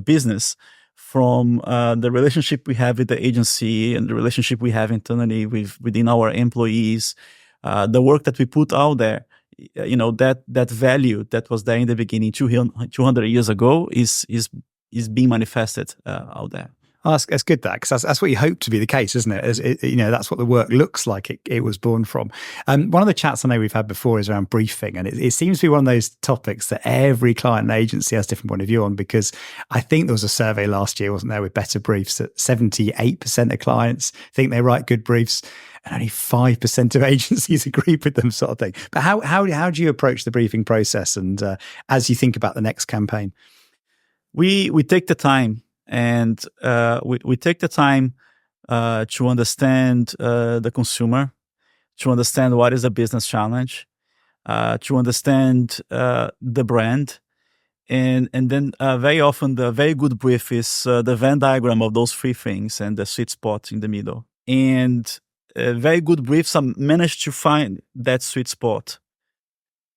business, from the relationship we have with the agency and the relationship we have internally within our employees, the work that we put out there, that value that was there in the beginning 200 years ago is being manifested out there. Oh, that's good, because that's what you hope to be the case, isn't it? That's what the work looks like it was born from. One of the chats I know we've had before is around briefing, and it seems to be one of those topics that every client and agency has a different point of view on, because I think there was a survey last year, wasn't there, with Better Briefs, that 78% of clients think they write good briefs, and only 5% of agencies agree with them, sort of thing. But how do you approach the briefing process, and as you think about the next campaign? We take the time. And we take the time to understand the consumer, to understand what is the business challenge, to understand the brand. And then very often the very good brief is the Venn diagram of those three things and the sweet spot in the middle. And very good briefs are managed to find that sweet spot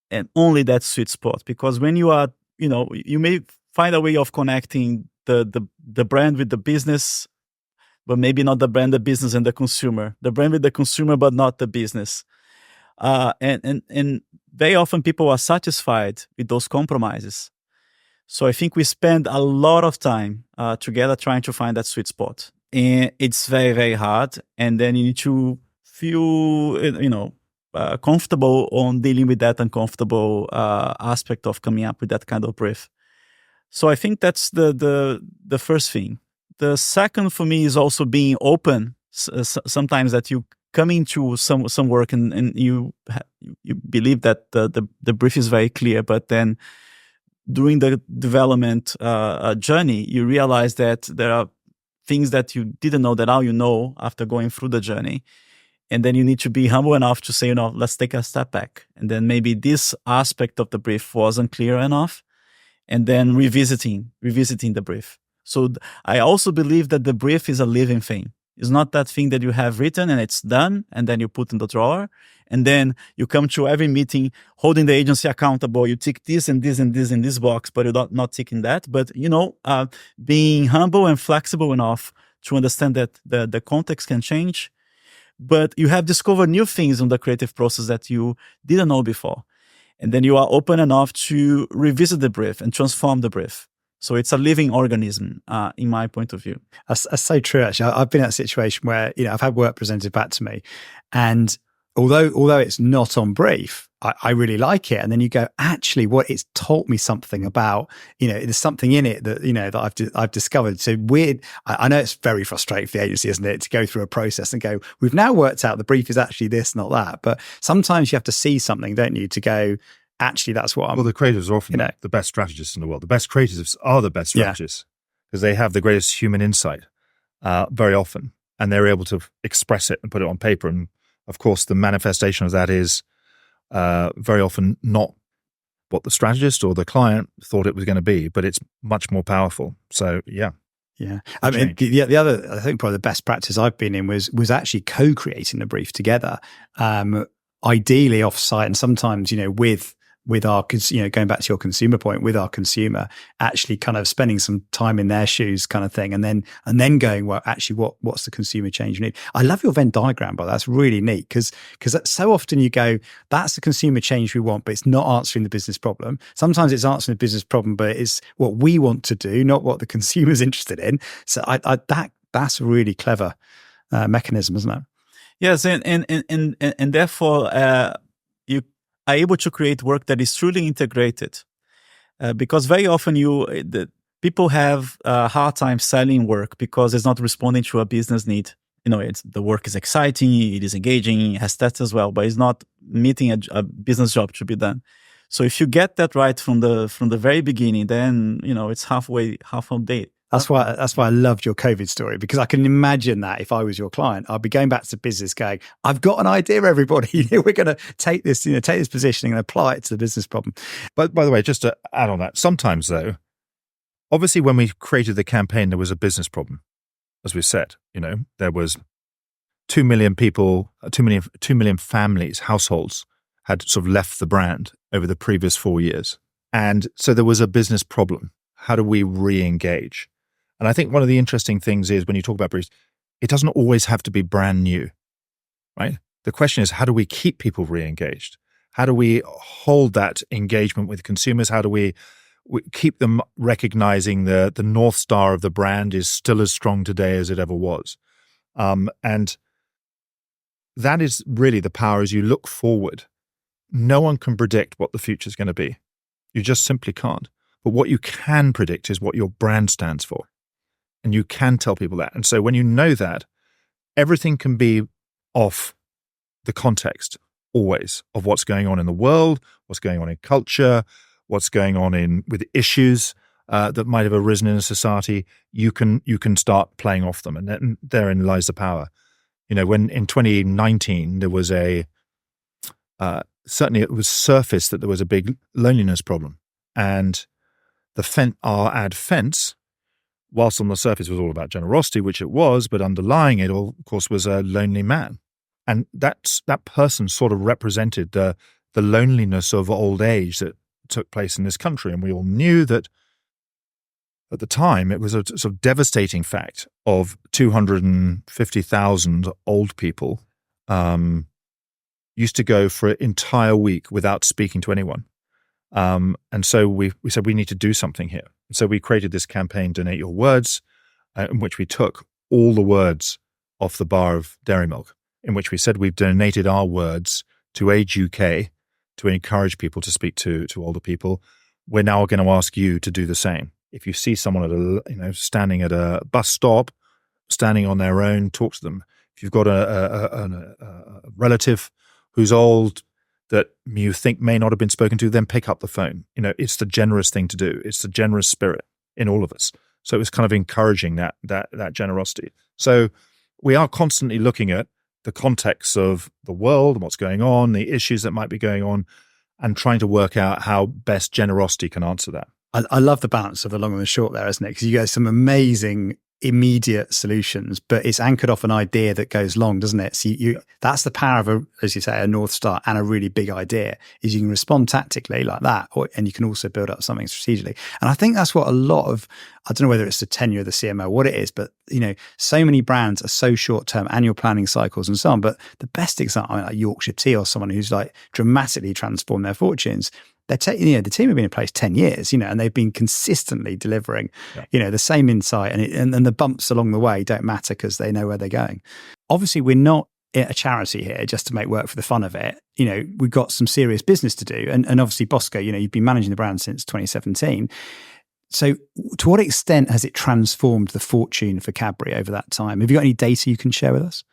and only that sweet spot. Because when you are, you may find a way of connecting the brand with the business, but maybe not the brand, the business, and the consumer. The brand with the consumer, but not the business. And very often people are satisfied with those compromises. So I think we spend a lot of time together trying to find that sweet spot. And it's very, very hard. And then you need to feel, comfortable on dealing with that uncomfortable aspect of coming up with that kind of brief. So I think that's the first thing. The second for me is also being open. Sometimes that you come into some work and you believe that the brief is very clear, but then during the development journey, you realize that there are things that you didn't know that now you know after going through the journey. And then you need to be humble enough to say, let's take a step back. And then maybe this aspect of the brief wasn't clear enough. And then revisiting the brief. So I also believe that the brief is a living thing. It's not that thing that you have written and it's done and then you put in the drawer. And then you come to every meeting holding the agency accountable. You tick this and this and this in this box, but you're not ticking that. But, being humble and flexible enough to understand that the context can change. But you have discovered new things on the creative process that you didn't know before. And then you are open enough to revisit the brief and transform the brief. So it's a living organism, in my point of view. That's so true, actually. I've been in that situation where, I've had work presented back to me. And although it's not on brief, I really like it. And then you go, actually, what it's taught me something about, there's something in it that, that I've discovered. So weird. I know it's very frustrating for the agency, isn't it, to go through a process and go, we've now worked out the brief is actually this, not that. But sometimes you have to see something, don't you, to go, actually, that's what I'm... Well, the creatives are often the best strategists in the world. The best creatives are the best strategists because they have the greatest human insight very often, and they're able to express it and put it on paper. And of course, the manifestation of that is very often not what the strategist or the client thought it was going to be, but it's much more powerful. So, yeah. Yeah. I mean, the other, I think probably the best practice I've been in was actually co-creating the brief together, ideally off-site, and sometimes, with our, going back to your consumer point, with our consumer, actually kind of spending some time in their shoes kind of thing. And then going, well, actually, what's the consumer change you need? I love your Venn diagram, but that's really neat because so often you go, that's the consumer change we want, but it's not answering the business problem. Sometimes it's answering the business problem, but it's what we want to do, not what the consumer's interested in. So that's a really clever mechanism, isn't it? Yes. And therefore, you are able to create work that is truly integrated, because very often people have a hard time selling work because it's not responding to a business need. The work is exciting, it is engaging, it has stats as well, but it's not meeting a business job to be done. So if you get that right from the very beginning, then it's half on date. That's why I loved your COVID story, because I can imagine that if I was your client, I'd be going back to business going, I've got an idea, everybody. We're going to take this positioning and apply it to the business problem. But by the way, just to add on that, sometimes though, obviously when we created the campaign, there was a business problem. As we said, there was 2 million people, 2 million families, households had sort of left the brand over the previous 4 years. And so there was a business problem. How do we re-engage? And I think one of the interesting things is when you talk about briefs, it doesn't always have to be brand new, right? The question is, how do we keep people re-engaged? How do we hold that engagement with consumers? How do we keep them recognizing the North Star of the brand is still as strong today as it ever was? And that is really the power as you look forward. No one can predict what the future is going to be. You just simply can't. But what you can predict is what your brand stands for. And you can tell people that. And so when you know that, everything can be off the context always of what's going on in the world, what's going on in culture, what's going on with issues that might have arisen in a society. You can start playing off them. And therein lies the power. When in 2019, there was certainly it was surfaced that there was a big loneliness problem. And our ad Fence, whilst on the surface was all about generosity, which it was, but underlying it all, of course, was a lonely man. And that person sort of represented the loneliness of old age that took place in this country. And we all knew that at the time, it was a sort of devastating fact of 250,000 old people used to go for an entire week without speaking to anyone. And so we said, we need to do something here. So we created this campaign, Donate Your Words, in which we took all the words off the bar of dairy milk, in which we said we've donated our words to Age UK to encourage people to speak to older people. We're now going to ask you to do the same. If you see someone standing at a bus stop, standing on their own, talk to them. If you've got a relative who's old that you think may not have been spoken to, then pick up the phone. It's the generous thing to do. It's the generous spirit in all of us. So it was kind of encouraging that generosity. So we are constantly looking at the context of the world and what's going on, the issues that might be going on, and trying to work out how best generosity can answer that. I love the balance of the long and the short there, isn't it? Because you get some amazing immediate solutions, but it's anchored off an idea that goes long, doesn't it? So that's the power of as you say, a North Star and a really big idea, is you can respond tactically like that, and you can also build up something strategically. And I think that's what a lot of, I don't know whether it's the tenure of the CMO, what it is, but so many brands are so short-term, annual planning cycles and so on. But the best example, like Yorkshire Tea or someone who's like dramatically transformed their fortunes, the team have been in place 10 years, and they've been consistently delivering, the same insight, and the bumps along the way don't matter because they know where they're going. Obviously, we're not a charity here just to make work for the fun of it. We've got some serious business to do. And obviously, Bosco, you've been managing the brand since 2017. So to what extent has it transformed the fortune for Cadbury over that time? Have you got any data you can share with us?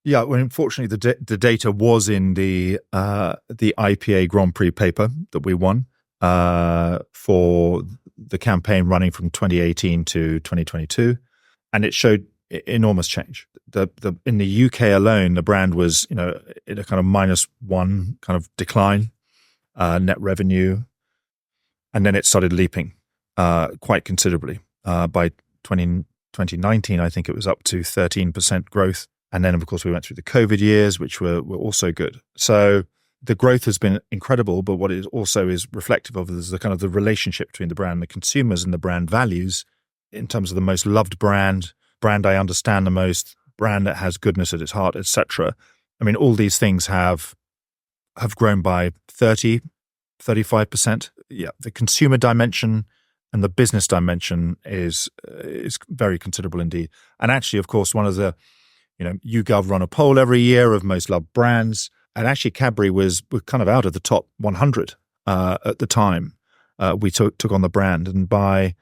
Yeah, well, unfortunately, the data was in the IPA Grand Prix paper that we won for the campaign running from 2018 to 2022, and it showed enormous change. In the UK alone, the brand was in a kind of -1 kind of decline net revenue, and then it started leaping quite considerably. By 2019, I think it was up to 13% growth. And then, of course, we went through the COVID years, which were also good. So the growth has been incredible, but what it also is reflective of is the kind of the relationship between the brand, the consumers, and the brand values in terms of the most loved brand I understand the most, brand that has goodness at its heart, etc. I mean, all these things have grown by 30, 35%. Yeah, the consumer dimension and the business dimension is very considerable indeed. And actually, of course, one of the YouGov run a poll every year of most loved brands, and actually Cadbury was kind of out of the top 100 at the time we took on the brand, and by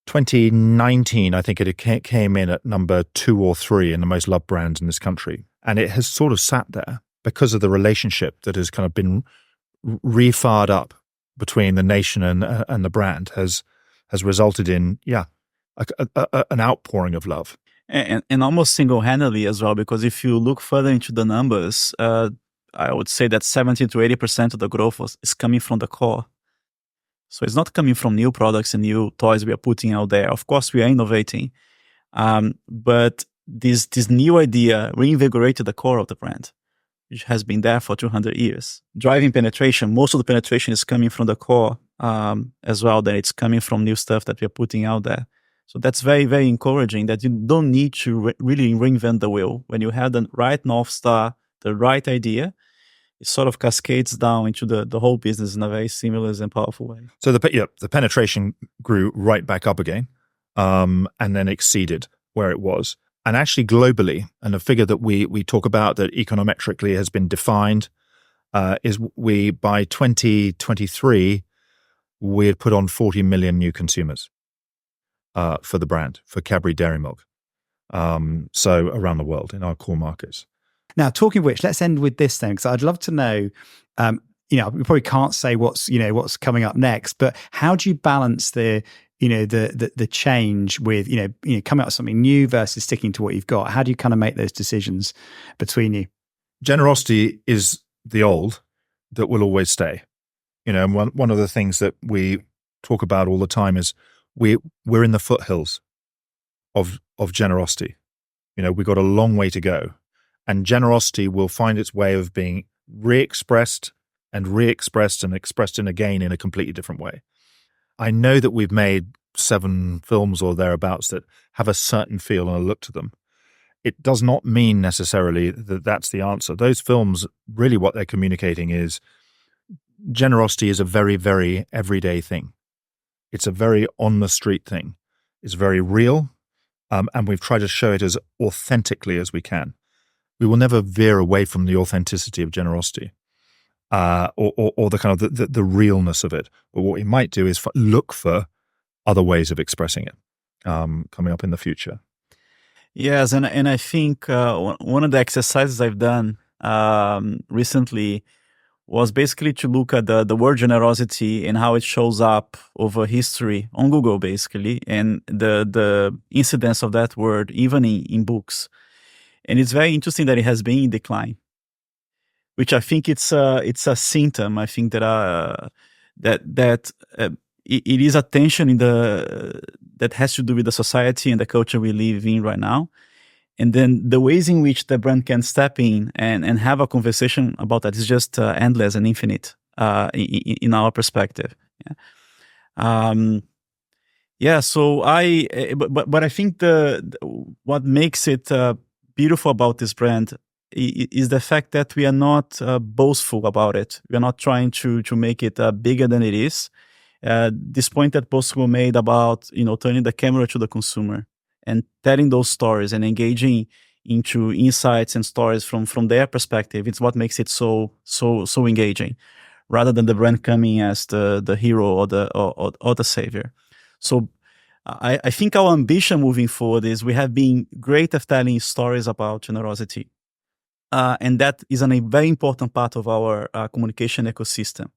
2019 I think it came in at number 2 or 3 in the most loved brands in this country, and it has sort of sat there because of the relationship that has kind of been refired up between the nation and the brand has resulted in an outpouring of love. And almost single-handedly as well, because if you look further into the numbers, I would say that 70 to 80% of the growth is coming from the core. So it's not coming from new products and new toys we are putting out there. Of course, we are innovating, but this new idea reinvigorated the core of the brand, which has been there for 200 years. Driving penetration, most of the penetration is coming from the core as well, then it's coming from new stuff that we are putting out there. So that's very, very encouraging that you don't need to really reinvent the wheel. When you have the right North Star, the right idea, it sort of cascades down into the whole business in a very seamless and powerful way. So the penetration grew right back up again, and then exceeded where it was. And actually globally, and a figure that we talk about that econometrically has been defined is by 2023, we had put on 40 million new consumers for the brand, for Cadbury Dairy Milk. So around the world in our core markets. Now, talking of which, let's end with this then, because I'd love to know, we probably can't say what's coming up next, but how do you balance the change with, coming up with something new versus sticking to what you've got? How do you kind of make those decisions between you? Generosity is the old that will always stay. And one of the things that we talk about all the time is we're in the foothills of generosity. We've got a long way to go. And generosity will find its way of being re-expressed and expressed in again in a completely different way. I know that we've made 7 films or thereabouts that have a certain feel and a look to them. It does not mean necessarily that that's the answer. Those films, really what they're communicating is generosity is a very, very everyday thing. It's a very on-the-street thing. It's very real, and we've tried to show it as authentically as we can. We will never veer away from the authenticity of generosity or the kind of the realness of it. But what we might do is look for other ways of expressing it coming up in the future. Yes, and I think one of the exercises I've done recently was basically to look at the word generosity and how it shows up over history on Google, basically, and the incidence of that word even in books. And it's very interesting that it has been in decline, which I think it's a symptom. I think that it is a tension in that has to do with the society and the culture we live in right now. And then the ways in which the brand can step in and have a conversation about that is just endless and infinite in our perspective. So but I think what makes it beautiful about this brand is the fact that we are not boastful about it. We are not trying to make it bigger than it is. This point that Bosco made about turning the camera to the consumer and telling those stories and engaging into insights and stories from their perspective, it's what makes it so engaging, rather than the brand coming as the hero or the savior. So I think our ambition moving forward is we have been great at telling stories about generosity. And that is a very important part of our communication ecosystem.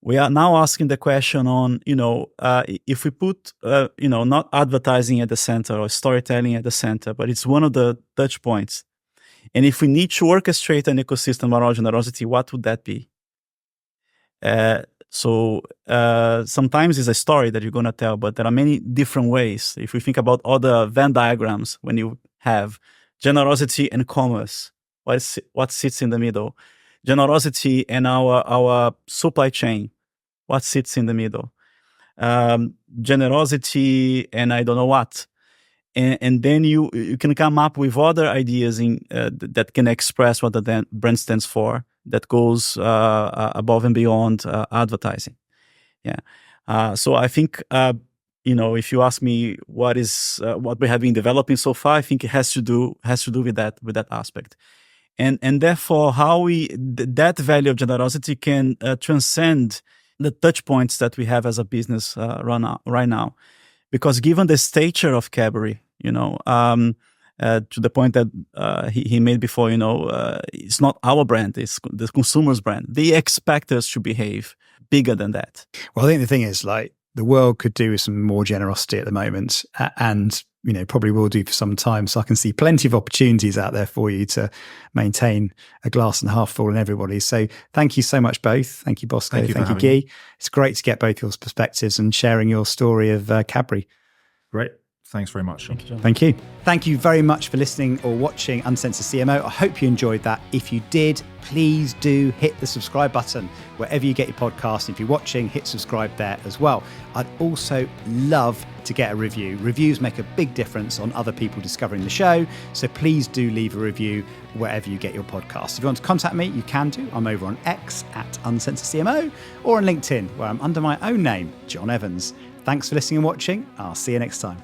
We are now asking the question on, if we put, not advertising at the center or storytelling at the center, but it's one of the touch points. And if we need to orchestrate an ecosystem around generosity, what would that be? Sometimes it's a story that you're going to tell, but there are many different ways. If we think about other Venn diagrams, when you have generosity and commerce, what sits in the middle? Generosity and our supply chain, what sits in the middle? Generosity and I don't know what. And then you can come up with other ideas that can express what the brand stands for, that goes above and beyond advertising. So I think, if you ask me what we have been developing so far, I think it has to do with that aspect. And therefore, how that value of generosity can transcend the touch points that we have as a business right now. Because given the stature of Cadbury, to the point that he made before, it's not our brand, it's the consumer's brand. They expect us to behave bigger than that. Well, I think the thing is, the world could do with some more generosity at the moment, and probably will do for some time. So I can see plenty of opportunities out there for you to maintain a glass and half full in everybody. So thank you so much both. Thank you, Bosco. Thank you, Gui. It's great to get both your perspectives and sharing your story of Cadbury. Great. Thanks very much. Thank you, John. Thank you. Thank you very much for listening or watching Uncensored CMO. I hope you enjoyed that. If you did, please do hit the subscribe button wherever you get your podcast. If you're watching, hit subscribe there as well. I'd also love to get a review. Reviews make a big difference on other people discovering the show. So please do leave a review wherever you get your podcast. If you want to contact me, you can do. I'm over on X @UncensoredCMO or on LinkedIn, where I'm under my own name, John Evans. Thanks for listening and watching. I'll see you next time.